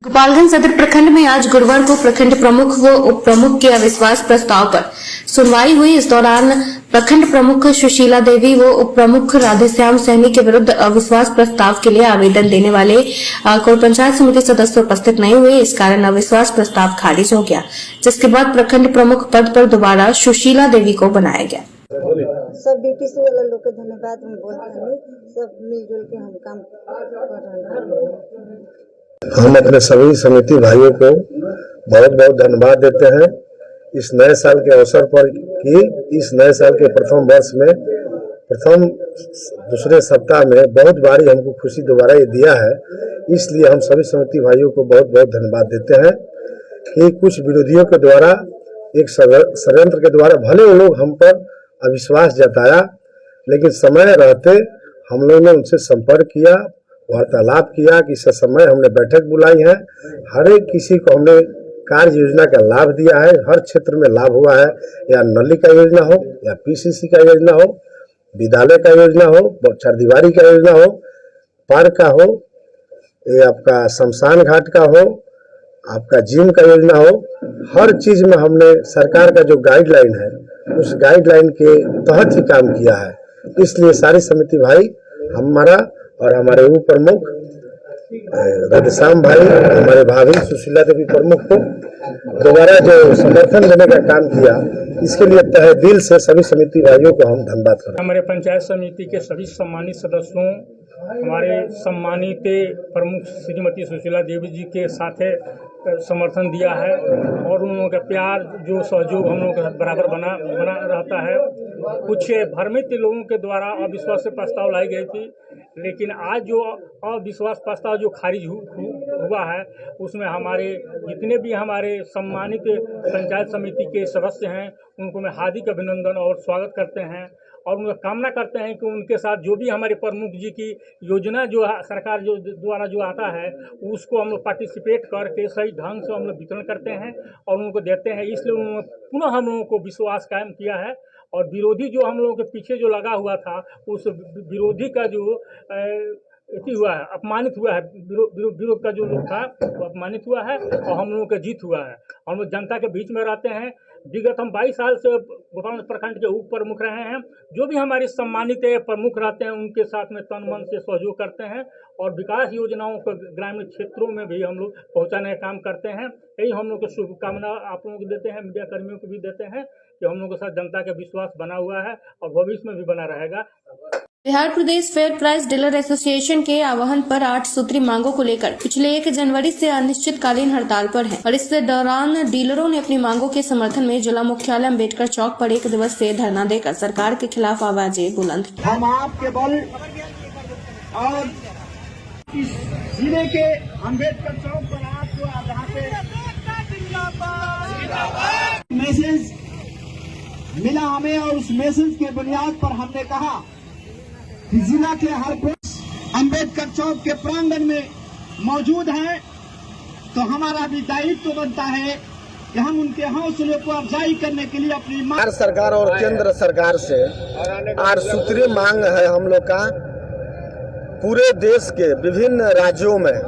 गोपालगंज सदर प्रखंड में आज गुरुवार को प्रखंड प्रमुख व उप प्रमुख के अविश्वास प्रस्ताव पर सुनवाई हुई। इस दौरान प्रखंड प्रमुख सुशीला देवी व उप प्रमुख राधेश्याम सैनी के विरुद्ध अविश्वास प्रस्ताव के लिए आवेदन देने वाले कोई पंचायत समिति सदस्य उपस्थित नहीं हुए। इस कारण अविश्वास प्रस्ताव खारिज हो गया, जिसके बाद प्रखंड प्रमुख पद पर दोबारा सुशीला देवी को बनाया गया। सब डीपीसी वाला लोग को धन्यवाद हम बोलते हैं। सब मिलजुल के हम काम कर रहे हैं। हम अपने सभी समिति भाइयों को बहुत बहुत धन्यवाद देते हैं इस नए साल के अवसर पर कि इस नए साल के प्रथम वर्ष में प्रथम दूसरे सप्ताह में बहुत बारी हमको खुशी दोबारा ये दिया है। इसलिए हम सभी समिति भाइयों को बहुत बहुत धन्यवाद देते हैं कि कुछ विरोधियों के द्वारा एक षड्यंत्र के द्वारा भले वो लोग हम पर अविश्वास जताया, लेकिन समय रहते हम लोगों ने उनसे संपर्क किया, वार्तालाप किया कि इस समय हमने बैठक बुलाई है। हर एक किसी को हमने कार्य योजना का लाभ दिया है। हर क्षेत्र में लाभ हुआ है, या नली का योजना हो, या पीसीसी का योजना हो, विद्यालय का योजना हो, चारदीवारी का योजना हो, पार्क का हो, ये आपका शमशान घाट का हो, आपका जिम का योजना हो। हर चीज में हमने सरकार का जो गाइडलाइन है उस गाइडलाइन के तहत ही काम किया है। इसलिए सारी समिति भाई हमारा और हमारे उप प्रमुख राधेश्याम भाई, हमारे भाभी सुशीला देवी प्रमुख को दोबारा जो समर्थन देने का काम किया, इसके लिए तहे दिल से सभी समिति भाइयों को हम धन्यवाद करते हैं। हमारे पंचायत समिति के सभी सम्मानित सदस्यों, हमारे सम्मानित प्रमुख श्रीमती सुशीला देवी जी के साथ समर्थन दिया है और उन लोगों का प्यार जो सहयोग हम लोगों के साथ बराबर बना रहता है। कुछ भ्रमित लोगों के द्वारा अविश्वास से प्रस्ताव लाई गई थी, लेकिन आज जो अविश्वास प्रस्ताव जो खारिज हुआ है उसमें हमारे जितने भी हमारे सम्मानित पंचायत समिति के सदस्य हैं उनको मैं हार्दिक अभिनंदन और स्वागत करते हैं और उनका कामना करते हैं कि उनके साथ जो भी हमारे प्रमुख जी की योजना जो सरकार जो द्वारा जो आता है उसको हम लोग पार्टिसिपेट करके सही ढंग से हम लोग वितरण करते हैं और उनको देते हैं। इसलिए उन्होंने पुनः हम लोगों को विश्वास कायम किया है और विरोधी जो हम लोगों के पीछे जो लगा हुआ था उस विरोधी का जो हुआ है, अपमानित हुआ है, विरोध का जो लोग था वो अपमानित हुआ है और हम लोगों का जीत हुआ है। हम लोग जनता के बीच में रहते हैं। विगत हम 22 साल से गोपालगंज प्रखंड के उप प्रमुख रहे हैं। जो भी हमारे सम्मानित प्रमुख रहते हैं उनके साथ में तन मन से सहयोग करते हैं और विकास योजनाओं को ग्रामीण क्षेत्रों में भी हम लोग पहुंचाने का काम करते हैं। यही हम लोग को शुभकामना आप लोगों को देते हैं, मीडिया कर्मियों को भी देते हैं कि हम लोगों के साथ जनता का विश्वास बना हुआ है और भविष्य में भी बना रहेगा। बिहार प्रदेश फेयर प्राइस डीलर एसोसिएशन के आह्वान पर 8 सूत्री मांगों को लेकर पिछले 1 जनवरी से अनिश्चितकालीन हड़ताल पर है और इस दौरान डीलरों ने अपनी मांगों के समर्थन में जिला मुख्यालय अम्बेडकर चौक पर 1 दिवसीय धरना देकर सरकार के खिलाफ आवाजें बुलंद की। हम आपके बल और इस जिले के अम्बेडकर चौक पर आपको जहाँ पे मैसेज मिला हमें और उस मैसेज के बुनियाद पर हमने कहा कि जिला के हर अम्बेडकर चौक के प्रांगण में मौजूद है, तो हमारा भी दायित्व बनता है कि हम उनके हौसले को अफजाई करने के लिए अपनी बिहार सरकार और केंद्र सरकार से 8 सूत्रीय मांग है हम लोग का। पूरे देश के विभिन्न राज्यों में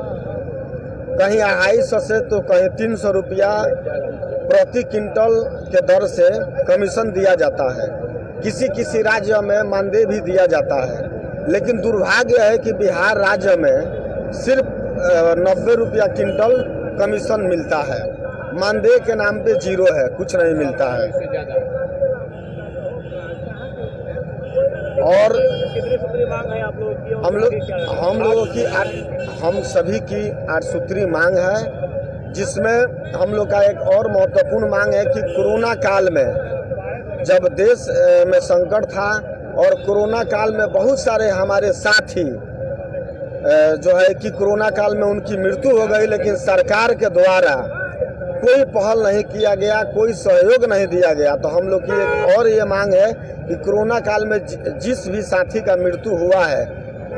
कहीं 250 से तो कहीं 300 रुपया प्रति क्विंटल के दर से कमीशन दिया जाता है। किसी किसी राज्य में मानदेय भी दिया जाता है, लेकिन दुर्भाग्य है कि बिहार राज्य में सिर्फ 90 रुपया क्विंटल कमीशन मिलता है। मानदेय के नाम पे 0 है, कुछ नहीं मिलता है। और हम सभी की 8 सूत्री मांग है, जिसमें हम लोग का एक और महत्वपूर्ण मांग है कि कोरोना काल में जब देश में संकट था और कोरोना काल में बहुत सारे हमारे साथी जो है कि कोरोना काल में उनकी मृत्यु हो गई, लेकिन सरकार के द्वारा कोई पहल नहीं किया गया, कोई सहयोग नहीं दिया गया। तो हम लोग की एक और ये मांग है कि कोरोना काल में जिस भी साथी का मृत्यु हुआ है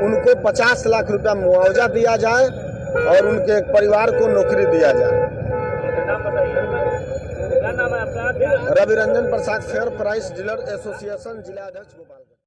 उनको 50 लाख रुपया मुआवजा दिया जाए और उनके परिवार को नौकरी दिया जाए। Ravi Ranjan Prasad fair price dealer association जिला अध्यक्ष गोपालगंज।